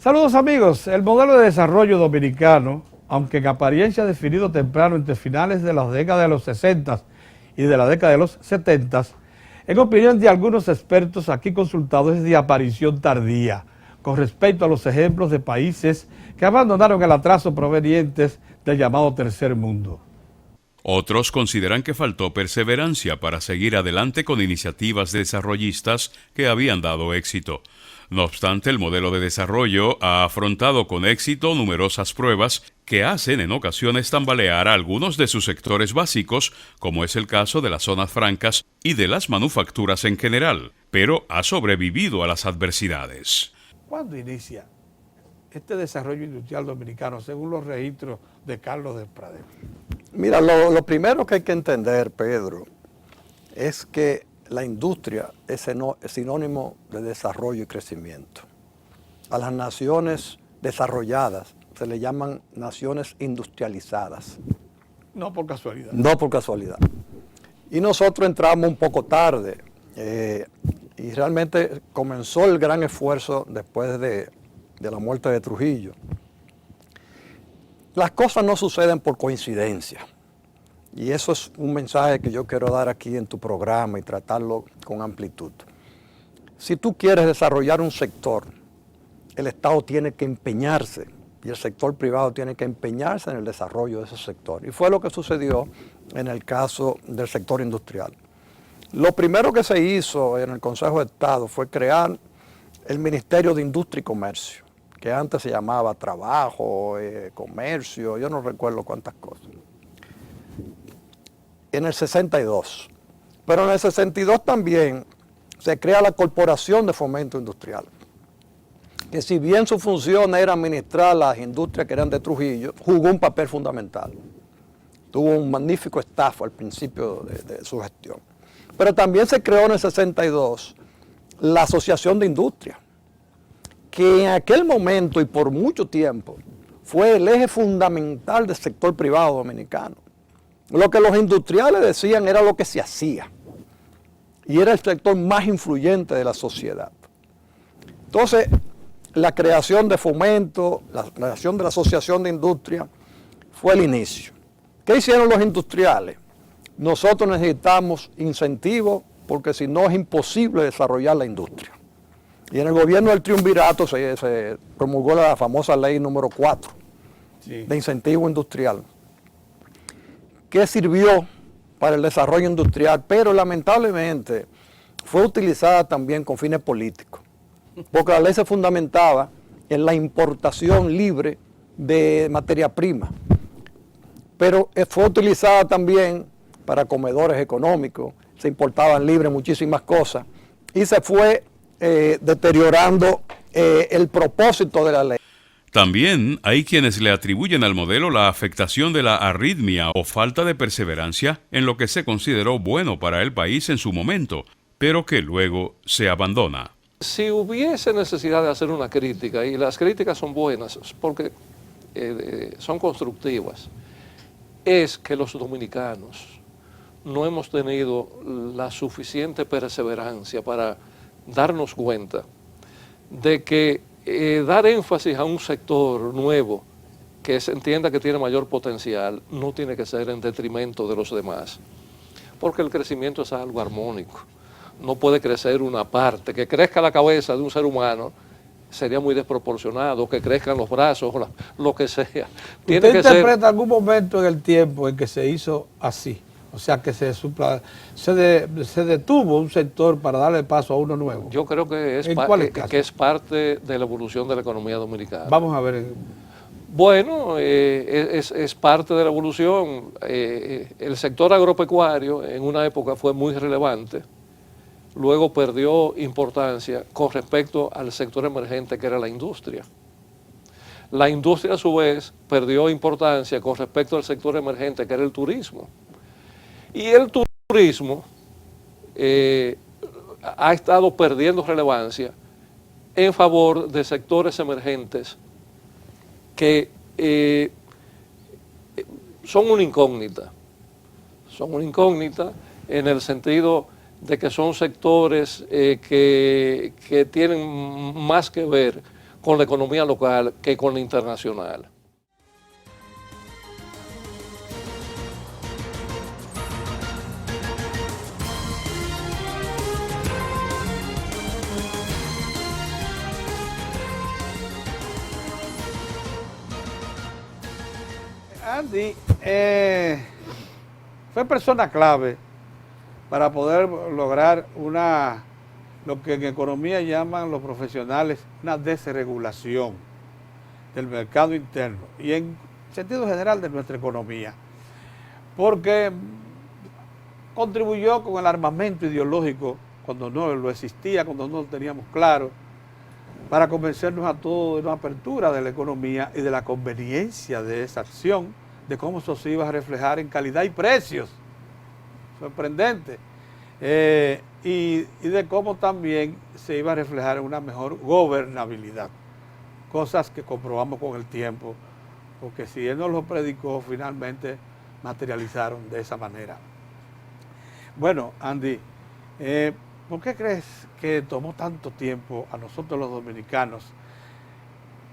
Saludos amigos, el modelo de desarrollo dominicano, aunque en apariencia definido temprano entre finales de la década de los 60 y de la década de los 70, en opinión de algunos expertos aquí consultados es de aparición tardía, con respecto a los ejemplos de países que abandonaron el atraso provenientes del llamado tercer mundo. Otros consideran que faltó perseverancia para seguir adelante con iniciativas desarrollistas que habían dado éxito. No obstante, el modelo de desarrollo ha afrontado con éxito numerosas pruebas que hacen en ocasiones tambalear a algunos de sus sectores básicos, como es el caso de las zonas francas y de las manufacturas en general, pero ha sobrevivido a las adversidades. ¿Cuándo inicia este desarrollo industrial dominicano según los registros de Carlos del Pradel? Mira, lo primero que hay que entender, Pedro, es que la industria es sinónimo de desarrollo y crecimiento. A las naciones desarrolladas se le llaman naciones industrializadas. No por casualidad. No por casualidad. Y nosotros entramos un poco tarde y realmente comenzó el gran esfuerzo después de la muerte de Trujillo. Las cosas no suceden por coincidencia. Y eso es un mensaje que yo quiero dar aquí en tu programa y tratarlo con amplitud. Si tú quieres desarrollar un sector, el Estado tiene que empeñarse y el sector privado tiene que empeñarse en el desarrollo de ese sector. Y fue lo que sucedió en el caso del sector industrial. Lo primero que se hizo en el Consejo de Estado fue crear el Ministerio de Industria y Comercio, que antes se llamaba Trabajo, Comercio, yo no recuerdo cuántas cosas. En el 62. Pero en el 62 también se crea la Corporación de Fomento Industrial, que si bien su función era administrar las industrias que eran de Trujillo, jugó un papel fundamental. Tuvo un magnífico staff al principio de su gestión. Pero también se creó en el 62 la Asociación de Industria, que en aquel momento y por mucho tiempo fue el eje fundamental del sector privado dominicano. Lo que los industriales decían era lo que se hacía y era el sector más influyente de la sociedad. Entonces, la creación de fomento, la creación de la Asociación de Industria fue el inicio. ¿Qué hicieron los industriales? Nosotros necesitamos incentivos porque si no es imposible desarrollar la industria. Y en el gobierno del triunvirato se promulgó la famosa ley número 4 de incentivo industrial, que sirvió para el desarrollo industrial, pero lamentablemente fue utilizada también con fines políticos, porque la ley se fundamentaba en la importación libre de materia prima, pero fue utilizada también para comedores económicos, se importaban libre muchísimas cosas, y se fue deteriorando el propósito de la ley. También hay quienes le atribuyen al modelo la afectación de la arritmia o falta de perseverancia en lo que se consideró bueno para el país en su momento, pero que luego se abandona. Si hubiese necesidad de hacer una crítica, y las críticas son buenas porque son constructivas, es que los dominicanos no hemos tenido la suficiente perseverancia para darnos cuenta de que dar énfasis a un sector nuevo que se entienda que tiene mayor potencial no tiene que ser en detrimento de los demás, porque el crecimiento es algo armónico. No puede crecer una parte, que crezca la cabeza de un ser humano sería muy desproporcionado, que crezcan los brazos, lo que sea. ¿Usted interpreta algún momento en el tiempo en que se hizo así? O sea, que se detuvo un sector para darle paso a uno nuevo. Yo creo que es parte de la evolución de la economía dominicana. Vamos a ver. Bueno, es parte de la evolución. El sector agropecuario en una época fue muy relevante, luego perdió importancia con respecto al sector emergente que era la industria. La industria a su vez perdió importancia con respecto al sector emergente que era el turismo. Y el turismo ha estado perdiendo relevancia en favor de sectores emergentes que son una incógnita. Son una incógnita en el sentido de que son sectores que tienen más que ver con la economía local que con la internacional. Andy fue persona clave para poder lograr lo que en economía llaman los profesionales una desregulación del mercado interno y en sentido general de nuestra economía, porque contribuyó con el armamento ideológico cuando no lo existía, cuando no lo teníamos claro, para convencernos a todos de una apertura de la economía y de la conveniencia de esa acción, de cómo eso se iba a reflejar en calidad y precios. Sorprendente. Y de cómo también se iba a reflejar en una mejor gobernabilidad. Cosas que comprobamos con el tiempo, porque si él nos lo predicó, finalmente materializaron de esa manera. Bueno, Andy, ¿por qué crees que tomó tanto tiempo a nosotros los dominicanos?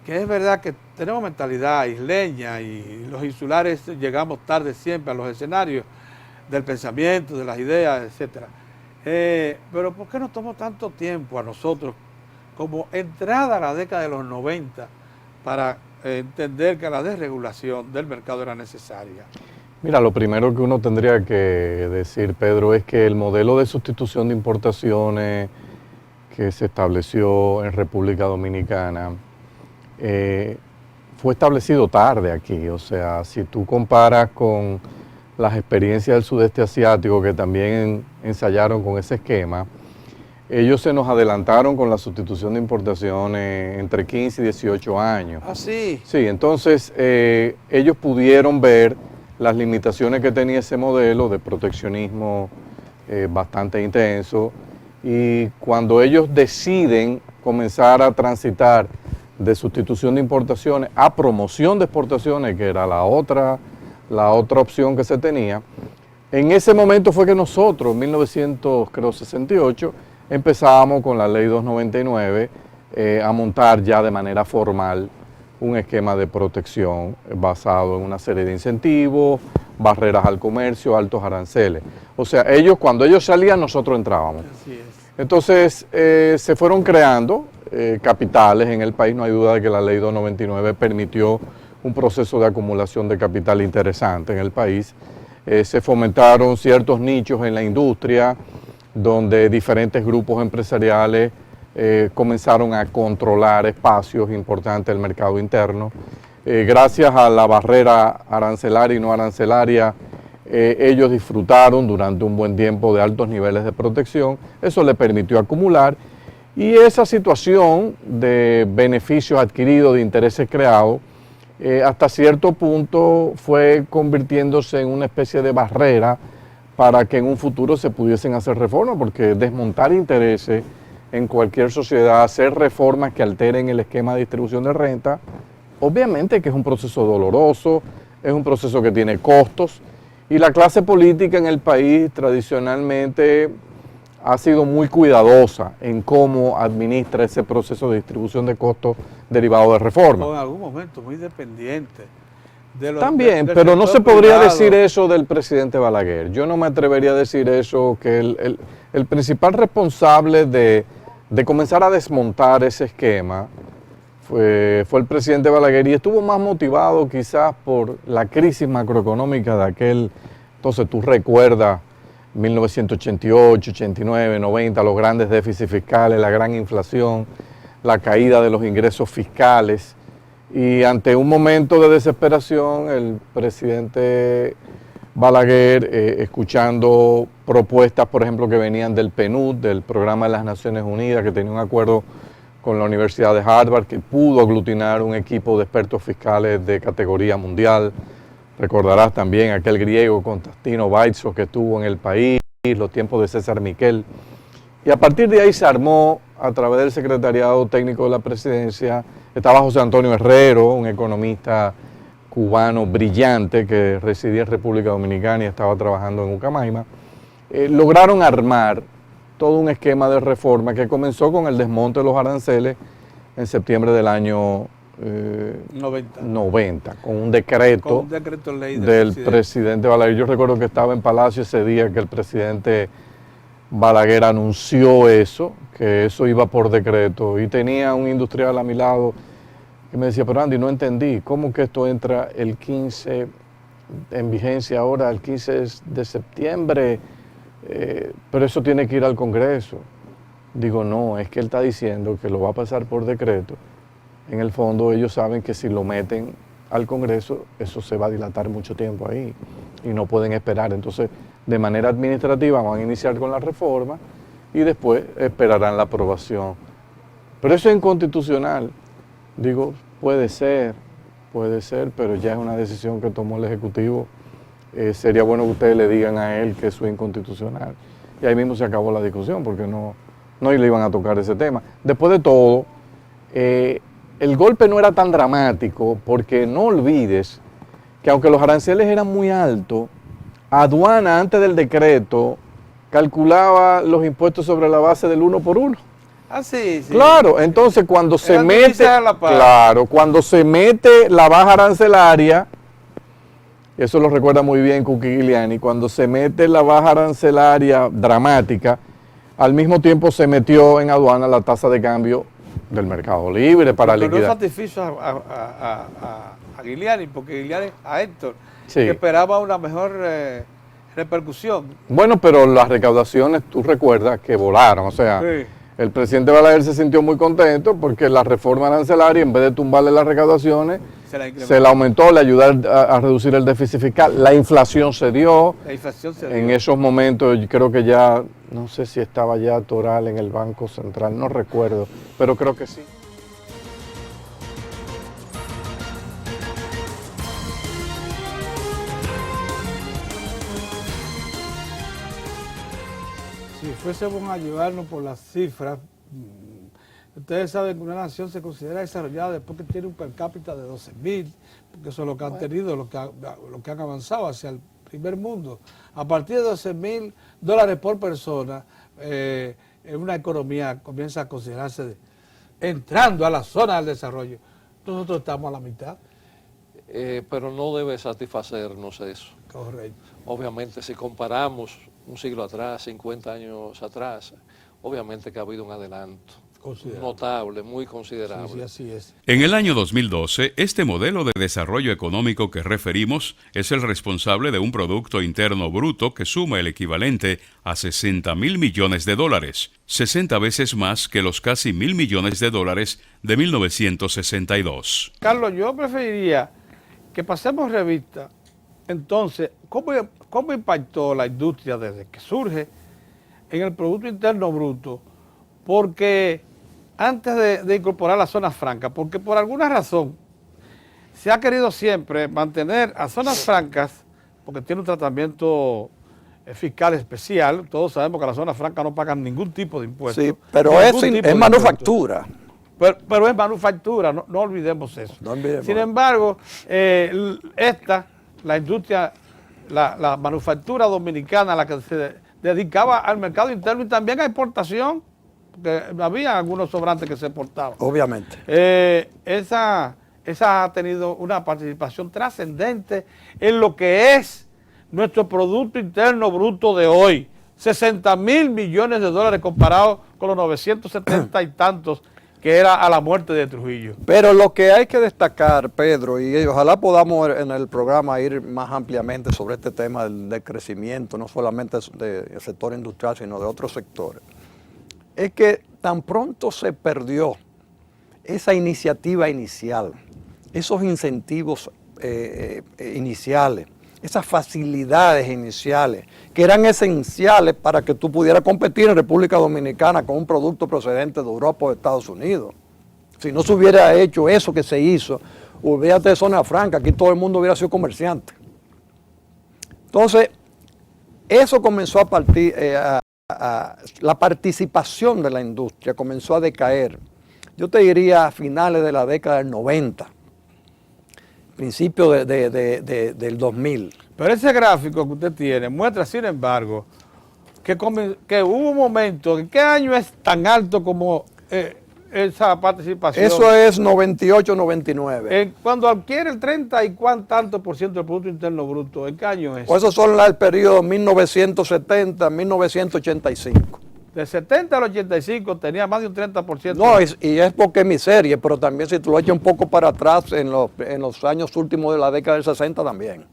Que es verdad que tenemos mentalidad isleña y los insulares llegamos tarde siempre a los escenarios del pensamiento, de las ideas, etcétera. Pero ¿por qué nos tomó tanto tiempo a nosotros, como entrada a la década de los 90, para entender que la desregulación del mercado era necesaria? Mira, lo primero que uno tendría que decir, Pedro, es que el modelo de sustitución de importaciones que se estableció en República Dominicana fue establecido tarde aquí. O sea, si tú comparas con las experiencias del sudeste asiático que también ensayaron con ese esquema, ellos se nos adelantaron con la sustitución de importaciones entre 15 y 18 años. ¿Ah, sí? Sí, entonces ellos pudieron ver las limitaciones que tenía ese modelo de proteccionismo bastante intenso, y cuando ellos deciden comenzar a transitar de sustitución de importaciones a promoción de exportaciones, que era la otra opción que se tenía, en ese momento fue que nosotros, en 1968, empezábamos con la Ley 299 a montar ya de manera formal un esquema de protección basado en una serie de incentivos, barreras al comercio, altos aranceles. O sea, cuando ellos salían, nosotros entrábamos. Así es. Entonces, se fueron creando capitales en el país. No hay duda de que la Ley 299 permitió un proceso de acumulación de capital interesante en el país. Se fomentaron ciertos nichos en la industria, donde diferentes grupos empresariales comenzaron a controlar espacios importantes del mercado interno. Gracias a la barrera arancelaria y no arancelaria, ellos disfrutaron durante un buen tiempo de altos niveles de protección. Eso les permitió acumular, y esa situación de beneficios adquiridos, de intereses creados, hasta cierto punto fue convirtiéndose en una especie de barrera para que en un futuro se pudiesen hacer reformas, porque desmontar intereses en cualquier sociedad, hacer reformas que alteren el esquema de distribución de renta, obviamente que es un proceso doloroso, es un proceso que tiene costos, y la clase política en el país tradicionalmente ha sido muy cuidadosa en cómo administra ese proceso de distribución de costos derivado de reformas. En algún momento muy dependiente. También, pero no se podría decir eso del presidente Balaguer. Yo no me atrevería a decir eso, que el principal responsable de comenzar a desmontar ese esquema fue el presidente Balaguer, y estuvo más motivado quizás por la crisis macroeconómica de aquel. Entonces tú recuerdas 1988, 89, 90, los grandes déficits fiscales, la gran inflación, la caída de los ingresos fiscales. Y ante un momento de desesperación, el presidente Balaguer, escuchando propuestas, por ejemplo, que venían del PNUD, del Programa de las Naciones Unidas, que tenía un acuerdo con la Universidad de Harvard, que pudo aglutinar un equipo de expertos fiscales de categoría mundial. Recordarás también aquel griego Constantino Vaitsos que estuvo en el país, los tiempos de César Miquel. Y a partir de ahí se armó, a través del Secretariado Técnico de la Presidencia, estaba José Antonio Herrero, un economista cubano brillante que residía en República Dominicana y estaba trabajando en Ucamaima. Lograron armar todo un esquema de reforma que comenzó con el desmonte de los aranceles, en septiembre del año 90, con un decreto, ley del presidente Balaguer. Yo recuerdo que estaba en Palacio ese día que el presidente Balaguer anunció eso, que eso iba por decreto, y tenía un industrial a mi lado que me decía, pero Andy, no entendí, ¿cómo que esto entra el 15 en vigencia ahora, el 15 de septiembre? Pero eso tiene que ir al Congreso. Digo, no, es que él está diciendo que lo va a pasar por decreto. En el fondo ellos saben que si lo meten al Congreso, eso se va a dilatar mucho tiempo ahí y no pueden esperar. Entonces, de manera administrativa van a iniciar con la reforma y después esperarán la aprobación. Pero eso es inconstitucional. Digo, puede ser, pero ya es una decisión que tomó el Ejecutivo. Sería bueno que ustedes le digan a él que eso es inconstitucional. Y ahí mismo se acabó la discusión porque no le iban a tocar ese tema. Después de todo, el golpe no era tan dramático porque no olvides que aunque los aranceles eran muy altos, aduana antes del decreto calculaba los impuestos sobre la base del 1 por 1. Ah, sí, sí. Claro, entonces cuando se mete, cuando se mete la baja arancelaria, eso lo recuerda muy bien Kuki Giuliani, cuando se mete la baja arancelaria dramática, al mismo tiempo se metió en aduana la tasa de cambio del mercado libre para liquidar. No satisfizo a Giuliani, porque Giuliani, a Héctor, Sí. que esperaba una mejor repercusión. Bueno, pero las recaudaciones, tú recuerdas que volaron, o sea, Sí. el presidente Balaguer se sintió muy contento porque la reforma arancelaria, en vez de tumbarle las recaudaciones, se la aumentó, le ayudó a reducir el déficit fiscal, la inflación se dio. La inflación se dio. En esos momentos yo creo que ya, no sé si estaba ya Toral en el Banco Central, no recuerdo, pero creo que sí. Si fuésemos a llevarnos por las cifras, ustedes saben que una nación se considera desarrollada después que tiene un per cápita de 12.000, porque eso es lo que han tenido, lo que han avanzado hacia el primer mundo. A partir de $12.000 por persona, en una economía comienza a considerarse entrando a la zona del desarrollo. Nosotros estamos a la mitad. Pero no debe satisfacernos eso. Correcto. Obviamente, si comparamos un siglo atrás, 50 años atrás, obviamente que ha habido un adelanto notable, muy considerable. Sí, así es. En el año 2012, este modelo de desarrollo económico que referimos es el responsable de un Producto Interno Bruto que suma el equivalente a $60.000 millones, 60 veces más que los casi $1.000 millones de 1962. Carlos, yo preferiría que pasemos revista, entonces, ¿cómo impactó la industria desde que surge en el Producto Interno Bruto? Porque antes de incorporar las zonas francas, porque por alguna razón se ha querido siempre mantener a zonas francas, porque tiene un tratamiento fiscal especial. Todos sabemos que las zonas francas no pagan ningún tipo de impuestos. Sí, pero es manufactura. Pero es manufactura, no olvidemos eso. No olvidemos. Sin embargo, la industria, la manufactura dominicana, la que se dedicaba al mercado interno y también a exportación, porque había algunos sobrantes que se exportaban. Obviamente. Esa ha tenido una participación trascendente en lo que es nuestro Producto Interno Bruto de hoy. $60.000 millones comparado con los 970 y tantos que era a la muerte de Trujillo. Pero lo que hay que destacar, Pedro, y ojalá podamos en el programa ir más ampliamente sobre este tema del crecimiento, no solamente del sector industrial, sino de otros sectores, es que tan pronto se perdió esa iniciativa inicial, esos incentivos iniciales, esas facilidades iniciales que eran esenciales para que tú pudieras competir en República Dominicana con un producto procedente de Europa o de Estados Unidos. Si no se hubiera hecho eso que se hizo, olvídate de zona franca, aquí todo el mundo hubiera sido comerciante. Entonces, eso comenzó a partir, la participación de la industria comenzó a decaer. Yo te diría a finales de la década del 90. Principio del 2000. Pero ese gráfico que usted tiene muestra, sin embargo, que hubo un momento, ¿en qué año es tan alto como esa participación? Eso es 98-99. Cuando adquiere el 30 y tanto por ciento del Producto Interno Bruto, ¿en qué año es? O esos son el periodo 1970-1985. De 70 al 85 tenía más de un 30%. No, y es porque es mi serie, pero también si tú lo echas un poco para atrás, en los años últimos de la década del 60 también.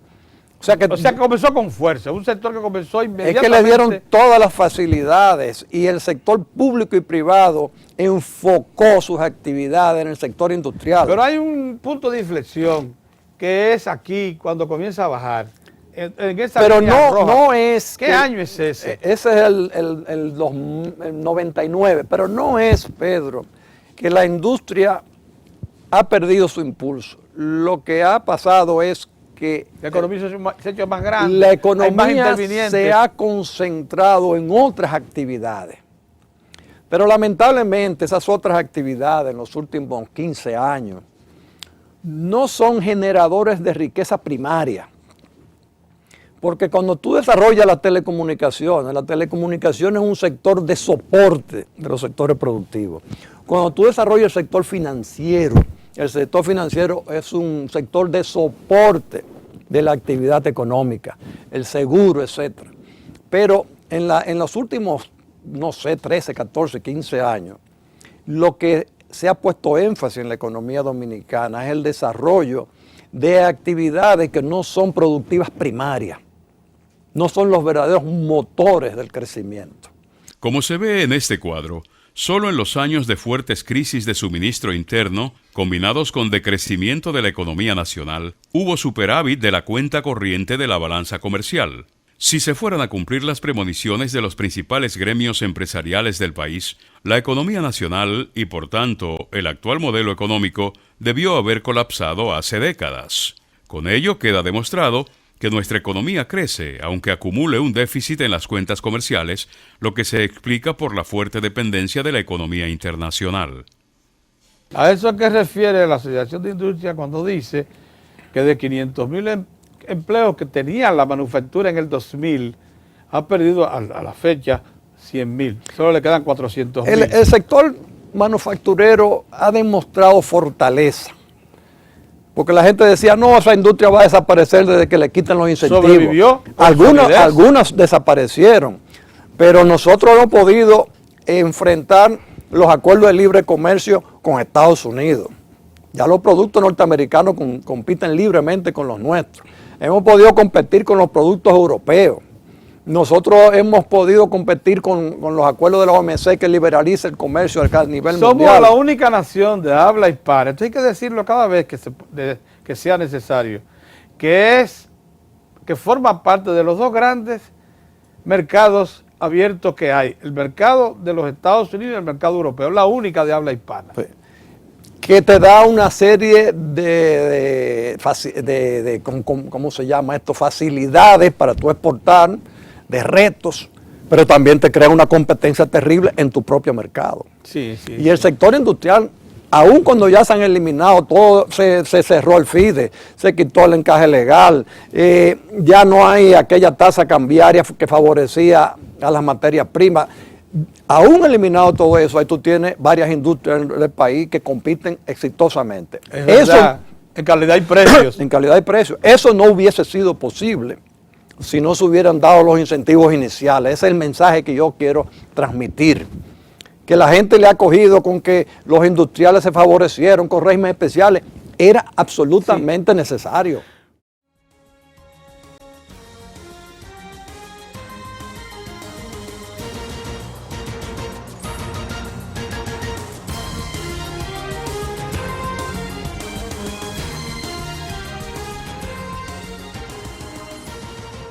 O sea que comenzó con fuerza, un sector que comenzó inmediatamente. Es que le dieron todas las facilidades y el sector público y privado enfocó sus actividades en el sector industrial. Pero hay un punto de inflexión que es aquí cuando comienza a bajar. En esa pero línea roja. No es... ¿Qué año es ese? Ese es el 99, pero no es, Pedro, que la industria ha perdido su impulso. Lo que ha pasado es que la economía se ha hecho más grande, la economía hay más intervinientes. Se ha concentrado en otras actividades. Pero lamentablemente esas otras actividades en los últimos 15 años no son generadores de riqueza primaria. Porque cuando tú desarrollas la telecomunicación es un sector de soporte de los sectores productivos. Cuando tú desarrollas el sector financiero es un sector de soporte de la actividad económica, el seguro, etc. Pero en los últimos, no sé, 13, 14, 15 años, lo que se ha puesto énfasis en la economía dominicana es el desarrollo de actividades que no son productivas primarias. No son los verdaderos motores del crecimiento. Como se ve en este cuadro, solo en los años de fuertes crisis de suministro interno, combinados con decrecimiento de la economía nacional, hubo superávit de la cuenta corriente de la balanza comercial. Si se fueran a cumplir las premoniciones de los principales gremios empresariales del país, la economía nacional y, por tanto, el actual modelo económico debió haber colapsado hace décadas. Con ello queda demostrado que nuestra economía crece, aunque acumule un déficit en las cuentas comerciales, lo que se explica por la fuerte dependencia de la economía internacional. A eso que refiere la Asociación de Industria cuando dice que de 500.000 empleos que tenía la manufactura en el 2000, ha perdido a la fecha 100.000, solo le quedan 400.000. El sector manufacturero ha demostrado fortaleza. Porque la gente decía, no, esa industria va a desaparecer desde que le quiten los incentivos. Sobrevivió. Algunas desaparecieron, pero nosotros hemos podido enfrentar los acuerdos de libre comercio con Estados Unidos. Ya los productos norteamericanos compiten libremente con los nuestros. Hemos podido competir con los productos europeos. Nosotros hemos podido competir con los acuerdos de la OMC que liberaliza el comercio a nivel mundial. Somos la única nación de habla hispana, esto hay que decirlo cada vez que sea necesario, que forma parte de los dos grandes mercados abiertos que hay, el mercado de los Estados Unidos y el mercado europeo, la única de habla hispana. Sí. Que te da una serie ¿cómo se llama esto? Facilidades para tú exportar, de retos, pero también te crea una competencia terrible en tu propio mercado. Sí. Y el sector industrial, aun cuando ya se han eliminado, todo se cerró el FIDE, se quitó el encaje legal, ya no hay aquella tasa cambiaria que favorecía a las materias primas. Aún eliminado todo eso, ahí tú tienes varias industrias del país que compiten exitosamente. Es verdad, en calidad y precios. En calidad y precios. Eso no hubiese sido posible si no se hubieran dado los incentivos iniciales. Ese es el mensaje que yo quiero transmitir. Que la gente le ha cogido con que los industriales se favorecieron con regímenes especiales. Era absolutamente necesario.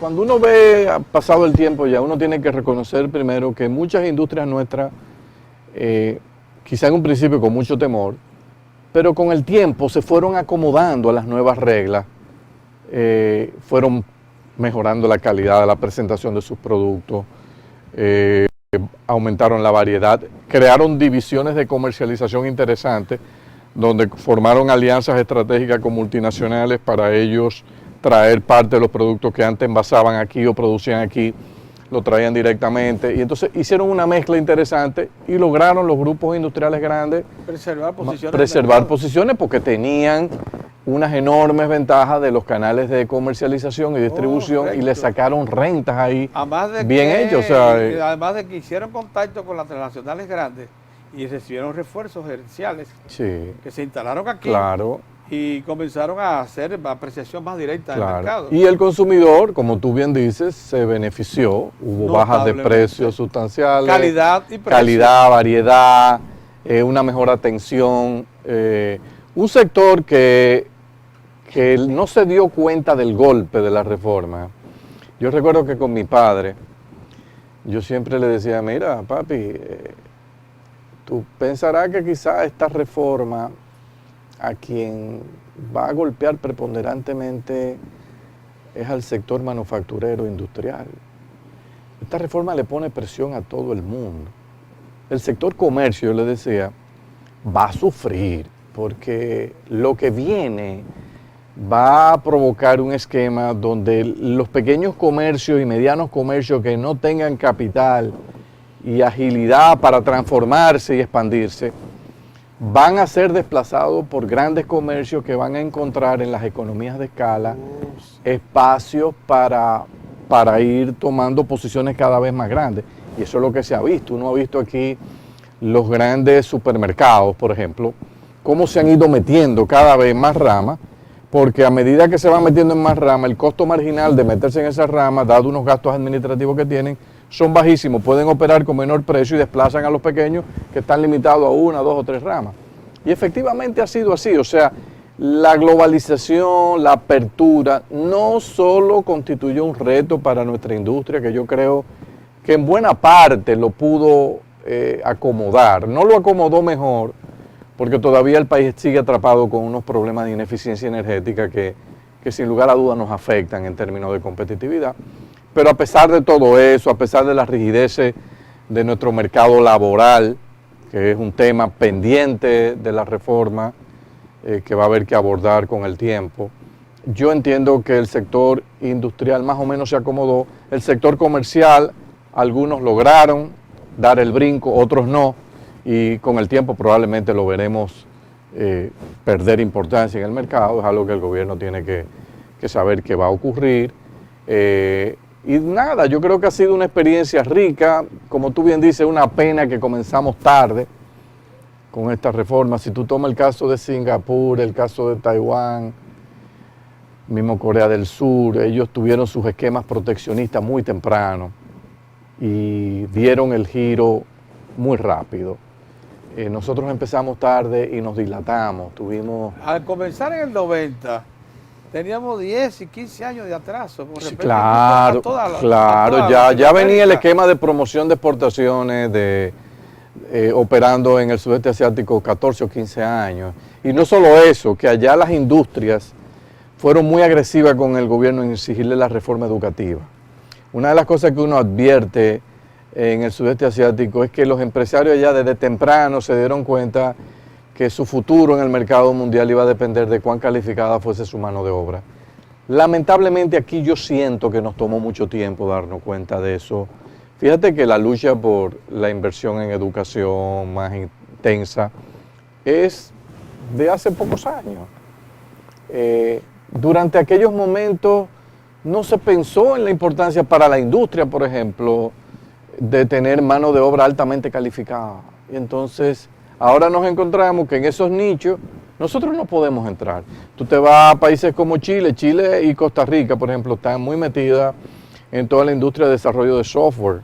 Cuando uno ve, pasado el tiempo ya, uno tiene que reconocer primero que muchas industrias nuestras, quizá en un principio con mucho temor, pero con el tiempo se fueron acomodando a las nuevas reglas, fueron mejorando la calidad de la presentación de sus productos, aumentaron la variedad, crearon divisiones de comercialización interesantes, donde formaron alianzas estratégicas con multinacionales para ellos traer parte de los productos que antes envasaban aquí o producían aquí lo traían directamente, y entonces hicieron una mezcla interesante y lograron los grupos industriales grandes preservar posiciones porque tenían unas enormes ventajas de los canales de comercialización y distribución y le sacaron rentas ahí bien hechas. O sea, además de que hicieron contacto con las transnacionales grandes y recibieron refuerzos gerenciales sí, que se instalaron aquí. Claro. Y comenzaron a hacer apreciación más directa del mercado. Y el consumidor, como tú bien dices, se benefició. Hubo bajas de precios sustanciales. Calidad y precio. Calidad, variedad, una mejor atención. Un sector que no se dio cuenta del golpe de la reforma. Yo recuerdo que con mi padre, yo siempre le decía, mira, papi, tú pensarás que quizás esta reforma a quien va a golpear preponderantemente es al sector manufacturero industrial. Esta reforma le pone presión a todo el mundo. El sector comercio, yo le decía, va a sufrir porque lo que viene va a provocar un esquema donde los pequeños comercios y medianos comercios que no tengan capital y agilidad para transformarse y expandirse, van a ser desplazados por grandes comercios que van a encontrar en las economías de escala espacios para ir tomando posiciones cada vez más grandes. Y eso es lo que se ha visto. Uno ha visto aquí los grandes supermercados, por ejemplo, cómo se han ido metiendo cada vez más ramas, porque a medida que se van metiendo en más ramas, el costo marginal de meterse en esas ramas, dado unos gastos administrativos que tienen, son bajísimos, pueden operar con menor precio y desplazan a los pequeños que están limitados a 1, 2 o 3 ramas. Y efectivamente ha sido así, o sea, la globalización, la apertura, no solo constituyó un reto para nuestra industria, que yo creo que en buena parte lo pudo acomodar, no lo acomodó mejor, porque todavía el país sigue atrapado con unos problemas de ineficiencia energética que sin lugar a dudas nos afectan en términos de competitividad. Pero a pesar de todo eso, a pesar de las rigideces de nuestro mercado laboral, que es un tema pendiente de la reforma que va a haber que abordar con el tiempo, yo entiendo que el sector industrial más o menos se acomodó. El sector comercial, algunos lograron dar el brinco, otros no, y con el tiempo probablemente lo veremos perder importancia en el mercado. Es algo que el gobierno tiene que saber que va a ocurrir. Y nada, yo creo que ha sido una experiencia rica, como tú bien dices, una pena que comenzamos tarde con esta reforma. Si tú tomas el caso de Singapur, el caso de Taiwán, mismo Corea del Sur, ellos tuvieron sus esquemas proteccionistas muy temprano y dieron el giro muy rápido. Nosotros empezamos tarde y nos dilatamos, Al comenzar en el 90... teníamos 10 y 15 años de atraso. Sí, claro, ya venía el esquema de promoción de exportaciones operando en el sudeste asiático 14 o 15 años. Y no solo eso, que allá las industrias fueron muy agresivas con el gobierno en exigirle la reforma educativa. Una de las cosas que uno advierte en el sudeste asiático es que los empresarios allá desde temprano se dieron cuenta que su futuro en el mercado mundial iba a depender de cuán calificada fuese su mano de obra. Lamentablemente aquí yo siento que nos tomó mucho tiempo darnos cuenta de eso. Fíjate que la lucha por la inversión en educación más intensa es de hace pocos años. Durante aquellos momentos no se pensó en la importancia para la industria, por ejemplo, de tener mano de obra altamente calificada. Y entonces ahora nos encontramos que en esos nichos nosotros no podemos entrar. Tú te vas a países como Chile y Costa Rica, por ejemplo, están muy metidas en toda la industria de desarrollo de software.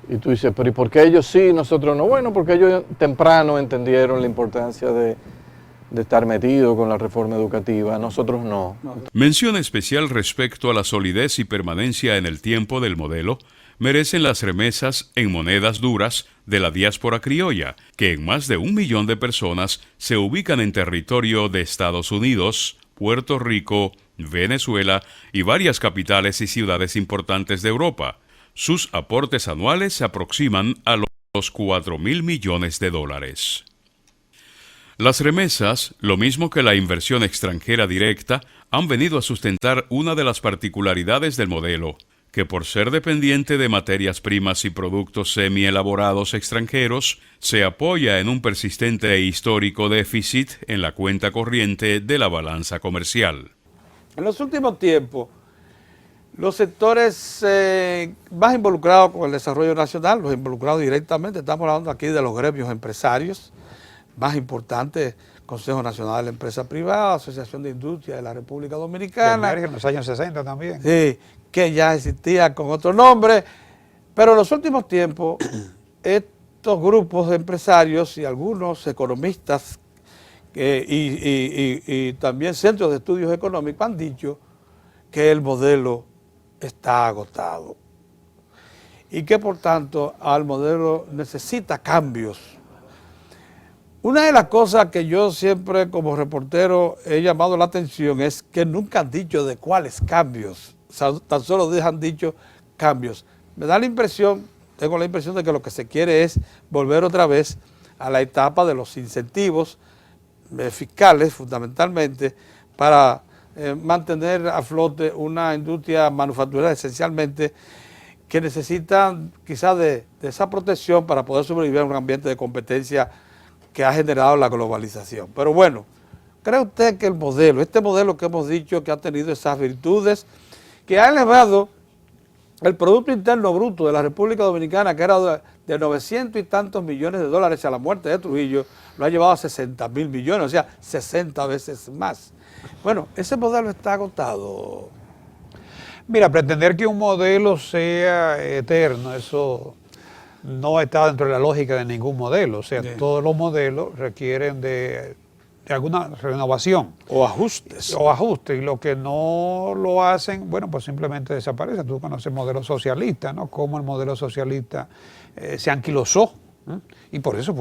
Y tú dices, pero ¿y por qué ellos sí, nosotros no? Bueno, porque ellos temprano entendieron la importancia de estar metidos con la reforma educativa, nosotros no. Mención especial respecto a la solidez y permanencia en el tiempo del modelo merecen las remesas en monedas duras de la diáspora criolla, que en más de 1 millón de personas se ubican en territorio de Estados Unidos, Puerto Rico, Venezuela y varias capitales y ciudades importantes de Europa. Sus aportes anuales se aproximan a los 4.000 millones de dólares. Las remesas, lo mismo que la inversión extranjera directa, han venido a sustentar una de las particularidades del modelo, que por ser dependiente de materias primas y productos semi-elaborados extranjeros, se apoya en un persistente e histórico déficit en la cuenta corriente de la balanza comercial. En los últimos tiempos, los sectores más involucrados con el desarrollo nacional, los involucrados directamente, estamos hablando aquí de los gremios empresarios más importantes, Consejo Nacional de la Empresa Privada, Asociación de Industria de la República Dominicana. En los años 60 también. Sí, que ya existía con otro nombre, pero en los últimos tiempos estos grupos de empresarios y algunos economistas y también centros de estudios económicos han dicho que el modelo está agotado y que por tanto al modelo necesita cambios. Una de las cosas que yo siempre como reportero he llamado la atención es que nunca han dicho de cuáles cambios, tan solo han dicho cambios. Me da la impresión, tengo la impresión de que lo que se quiere es volver otra vez a la etapa de los incentivos fiscales fundamentalmente para mantener a flote una industria manufacturera esencialmente que necesita quizás de esa protección para poder sobrevivir en un ambiente de competencia que ha generado la globalización. Pero bueno, ¿cree usted que el modelo, este modelo que hemos dicho que ha tenido esas virtudes, que ha elevado el Producto Interno Bruto de la República Dominicana, que era de 900 y tantos millones de dólares a la muerte de Trujillo, lo ha llevado a 60.000 millones, o sea, 60 veces más? Bueno, ese modelo está agotado. Mira, pretender que un modelo sea eterno, eso no está dentro de la lógica de ningún modelo. O sea, todos los modelos requieren de alguna renovación. O ajustes. O ajustes. Y lo que no lo hacen, bueno, pues simplemente desaparece. Tú conoces el modelo socialista, ¿no? Cómo el modelo socialista se anquilosó, ¿no? Y por eso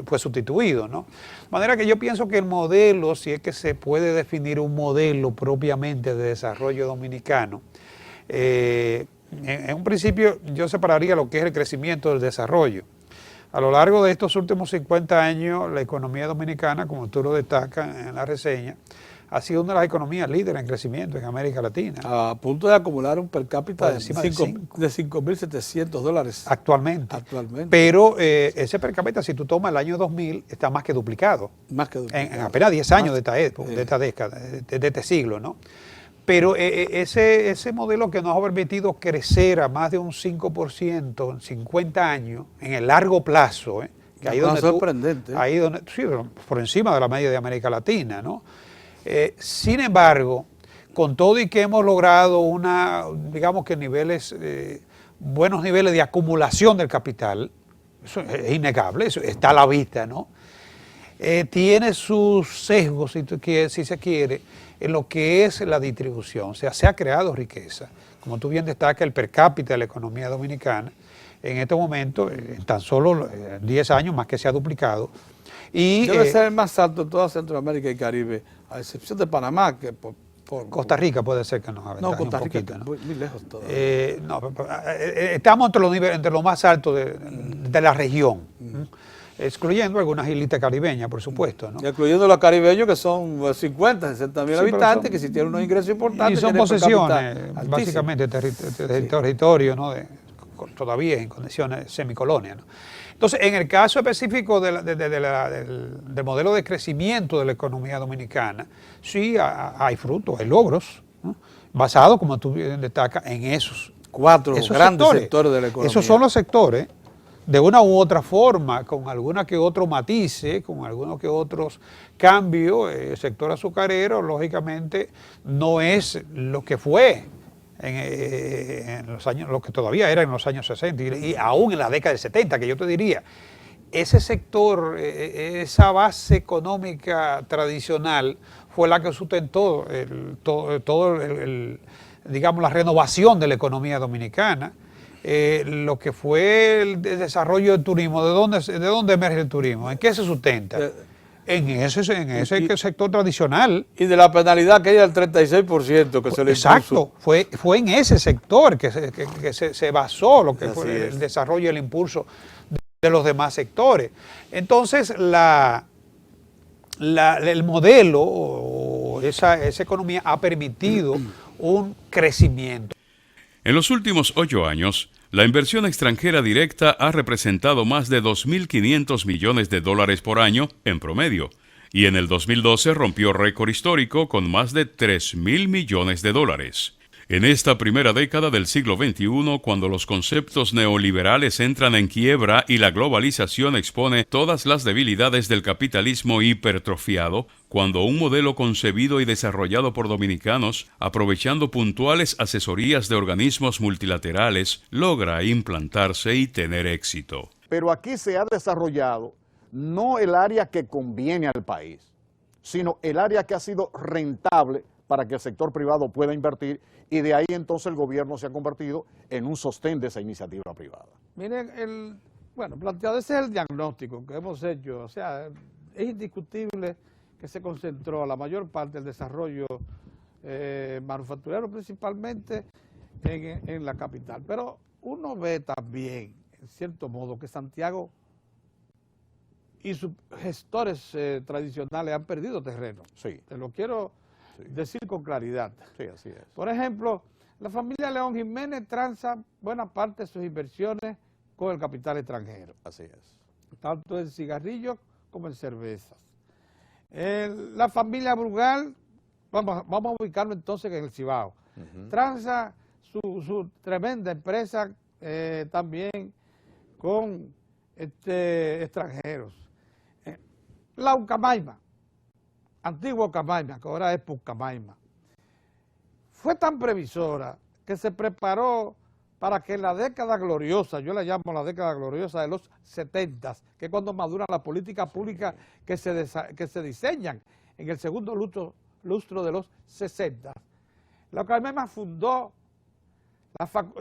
fue sustituido, ¿no? De manera que yo pienso que el modelo, si es que se puede definir un modelo propiamente de desarrollo dominicano, en un principio yo separaría lo que es el crecimiento del desarrollo. A lo largo de estos últimos 50 años, la economía dominicana, como tú lo destacas en la reseña, ha sido una de las economías líderes en crecimiento en América Latina. A punto de acumular un per cápita de encima de 5.700 dólares. Actualmente. Actualmente. Pero ese per cápita, si tú tomas el año 2000, está más que duplicado. Más que duplicado. En apenas 10 años de esta época, de esta década, de este siglo, ¿no? Pero ese modelo que nos ha permitido crecer a más de un 5% en 50 años, en el largo plazo, que ahí donde sorprendente. Ahí donde, sí, por encima de la media de América Latina, ¿no? Sin embargo, con todo y que hemos logrado digamos que buenos niveles de acumulación del capital, eso es innegable, eso está a la vista, ¿no? Tiene sus sesgos, si se quiere, en lo que es la distribución. O sea, se ha creado riqueza. Como tú bien destacas, el per cápita de la economía dominicana, en este momento, en tan solo 10 años, más que se ha duplicado. Y debe ser el más alto de toda Centroamérica y Caribe, a excepción de Panamá, que por Costa Rica puede ser que nos aventaje Costa Rica un poquito, ¿no? Muy lejos todavía. Estamos entre los más altos de la región, excluyendo algunas islitas caribeñas, por supuesto, ¿no? Y incluyendo los caribeños, que son 50, 60 mil habitantes, que si tienen unos ingresos importantes. Y son posesiones, básicamente, territorio, ¿no? Todavía en condiciones semicolonias, ¿no? Entonces, en el caso específico del modelo de crecimiento de la economía dominicana, sí hay frutos, hay logros, ¿no? Basados, como tú bien destacas, en esos grandes sectores de la economía. Esos son los sectores, de una u otra forma, con alguna que otro matice, con algunos que otros cambios. El sector azucarero, lógicamente, no es lo que fue en los años, lo que todavía era en los años 60 y aún en la década del 70, que yo te diría, ese sector, esa base económica tradicional fue la que sustentó digamos, la renovación de la economía dominicana, lo que fue el desarrollo del turismo. ¿De dónde emerge el turismo? ¿En qué se sustenta? En ese sector tradicional. Y de la penalidad que hay del 36% que se le Exacto, fue en ese sector que se basó lo que fue el desarrollo y el impulso de los demás sectores. Entonces, el modelo o esa economía ha permitido un crecimiento. En los últimos 8 años, la inversión extranjera directa ha representado más de 2.500 millones de dólares por año en promedio, y en el 2012 rompió récord histórico con más de 3.000 millones de dólares. En esta primera década del siglo XXI, cuando los conceptos neoliberales entran en quiebra y la globalización expone todas las debilidades del capitalismo hipertrofiado, cuando un modelo concebido y desarrollado por dominicanos, aprovechando puntuales asesorías de organismos multilaterales, logra implantarse y tener éxito. Pero aquí se ha desarrollado no el área que conviene al país, sino el área que ha sido rentable para que el sector privado pueda invertir, y de ahí entonces el gobierno se ha convertido en un sostén de esa iniciativa privada. Miren, planteado, ese es el diagnóstico que hemos hecho. O sea, es indiscutible que se concentró la mayor parte del desarrollo manufacturero, principalmente en la capital. Pero uno ve también, en cierto modo, que Santiago y sus gestores tradicionales han perdido terreno. Sí. Te lo quiero decir con claridad. Sí, así es. Por ejemplo, la familia León Jiménez transa buena parte de sus inversiones con el capital extranjero. Así es. Tanto en cigarrillos como en cervezas. La familia Brugal, vamos a ubicarlo entonces en el Cibao, transa su tremenda empresa también con extranjeros. La Ucamaima, antiguo Ucamaima, que ahora es Pucamaima, fue tan previsora que se preparó para que en la década gloriosa, yo la llamo la década gloriosa de los 70, que es cuando maduran las políticas públicas que se diseñan en el segundo lustro de los 60. La Ucamaima fundó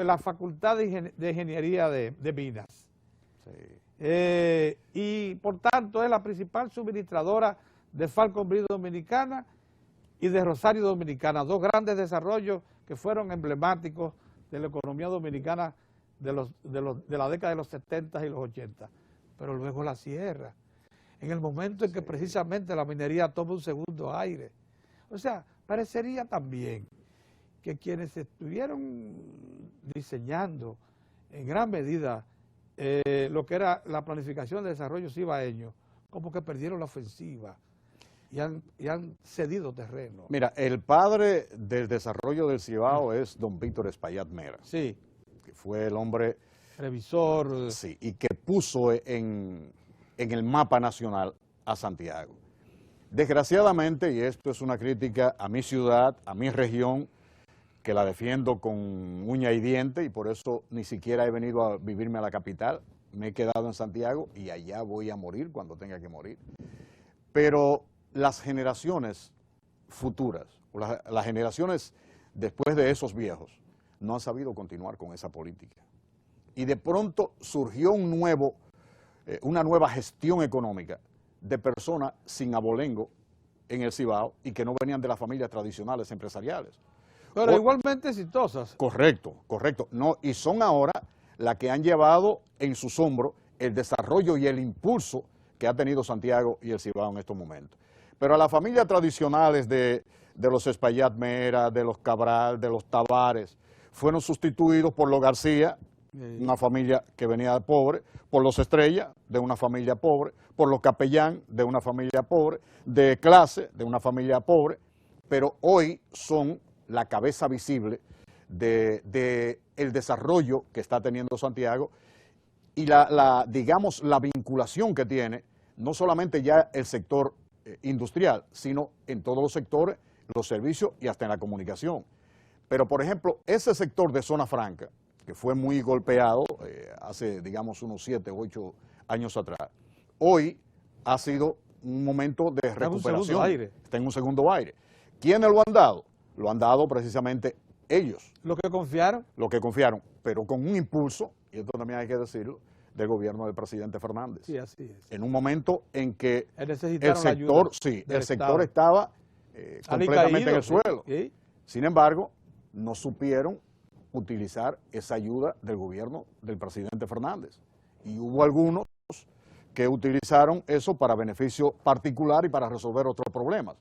la Facultad de Ingeniería de Minas. Sí. Y por tanto es la principal suministradora de Falconbridge Dominicana y de Rosario Dominicana, dos grandes desarrollos que fueron emblemáticos de la economía dominicana de la década de los 70 y los 80. Pero luego la sierra, en el momento en que precisamente la minería toma un segundo aire. O sea, parecería también que quienes estuvieron diseñando en gran medida lo que era la planificación de desarrollo cibaeño, como que perdieron la ofensiva y han cedido terreno. Mira, el padre del desarrollo del Cibao es don Víctor Espaillat Mera. Sí. Que fue el hombre... Revisor. Sí, y que puso en el mapa nacional a Santiago. Desgraciadamente, y esto es una crítica a mi ciudad, a mi región, que la defiendo con uña y diente, y por eso ni siquiera he venido a vivirme a la capital, me he quedado en Santiago y allá voy a morir cuando tenga que morir. Pero las generaciones futuras, las generaciones después de esos viejos, no han sabido continuar con esa política. Y de pronto surgió una nueva gestión económica de personas sin abolengo en el Cibao y que no venían de las familias tradicionales empresariales. Pero igualmente exitosas. Correcto, correcto. No, y son ahora las que han llevado en sus hombros el desarrollo y el impulso que ha tenido Santiago y el Cibao en estos momentos. Pero a las familias tradicionales de los Espaillat Mera, de los Cabral, de los Tavares, fueron sustituidos por los García, una familia que venía de pobre, por los Estrella, de una familia pobre, por los Capellán, de una familia pobre, de Clase, de una familia pobre, pero hoy son la cabeza visible de el desarrollo que está teniendo Santiago y digamos, la vinculación que tiene, no solamente ya el sector industrial, sino en todos los sectores, los servicios y hasta en la comunicación. Pero, por ejemplo, ese sector de Zona Franca, que fue muy golpeado hace, digamos, unos 7 u 8 años atrás, hoy ha sido un momento de recuperación. Está en un segundo aire. ¿Quiénes lo han dado? Lo han dado precisamente ellos. ¿Los que confiaron? Los que confiaron, pero con un impulso, y esto también hay que decirlo, del gobierno del presidente Fernández. Sí, así es. En un momento en que el sector Estado. Estaba completamente caído, en el suelo. Sí. Sin embargo, no supieron utilizar esa ayuda del gobierno del presidente Fernández. Y hubo algunos que utilizaron eso para beneficio particular y para resolver otros problemas.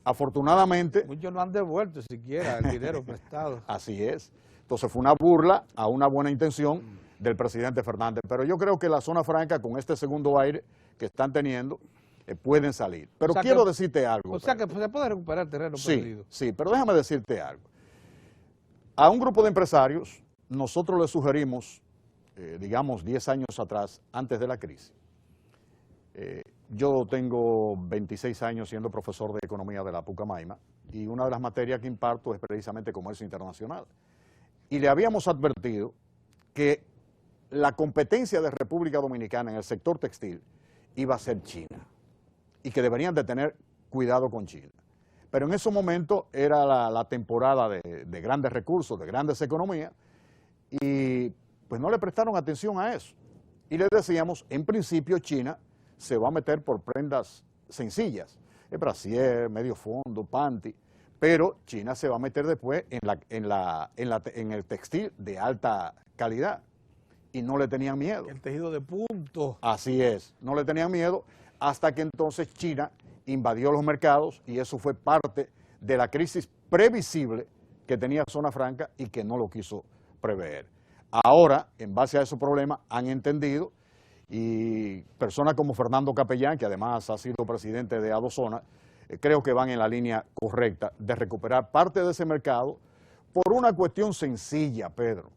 Afortunadamente... Muchos no han devuelto siquiera el dinero prestado. Así es. Entonces fue una burla a una buena intención del presidente Fernández. Pero yo creo que la zona franca, con este segundo aire que están teniendo, pueden salir. Pero quiero decirte algo. O sea que se puede recuperar el terreno perdido. Sí, pero déjame decirte algo. A un grupo de empresarios, nosotros les sugerimos, digamos 10 años atrás, antes de la crisis. Yo tengo 26 años siendo profesor de economía de la Pucamaima y una de las materias que imparto es precisamente comercio internacional. Y le habíamos advertido que la competencia de República Dominicana en el sector textil iba a ser China y que deberían de tener cuidado con China. Pero en ese momento era la temporada de grandes recursos, de grandes economías, y pues no le prestaron atención a eso. Y le decíamos, en principio China se va a meter por prendas sencillas, brasier, medio fondo, panty, pero China se va a meter después en el textil de alta calidad. Y no le tenían miedo. El tejido de punto. Así es, no le tenían miedo hasta que entonces China invadió los mercados y eso fue parte de la crisis previsible que tenía Zona Franca y que no lo quiso prever. Ahora, en base a esos problemas, han entendido y personas como Fernando Capellán, que además ha sido presidente de Adozona, creo que van en la línea correcta de recuperar parte de ese mercado por una cuestión sencilla, Pedro.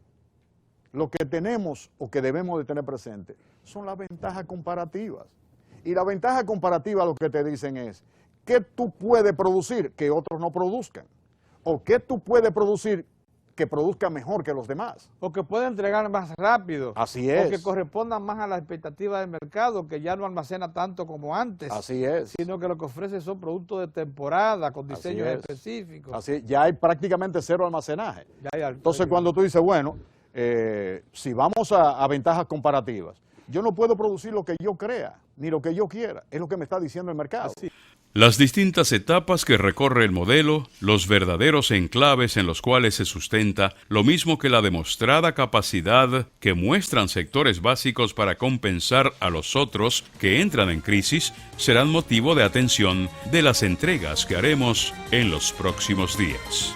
Lo que tenemos o que debemos de tener presente son las ventajas comparativas. Y la ventaja comparativa lo que te dicen es qué tú puedes producir que otros no produzcan. O qué tú puedes producir que produzca mejor que los demás. O que pueda entregar más rápido. Así es. O que correspondan más a las expectativas del mercado, que ya no almacena tanto como antes. Así es. Sino que lo que ofrece son productos de temporada, con diseños específicos. Así es. Ya hay prácticamente cero almacenaje. Entonces cuando tú dices, bueno, si vamos a ventajas comparativas, yo no puedo producir lo que yo crea, ni lo que yo quiera, es lo que me está diciendo el mercado. Así. Las distintas etapas que recorre el modelo, los verdaderos enclaves en los cuales se sustenta, lo mismo que la demostrada capacidad que muestran sectores básicos para compensar a los otros que entran en crisis, serán motivo de atención de las entregas que haremos en los próximos días.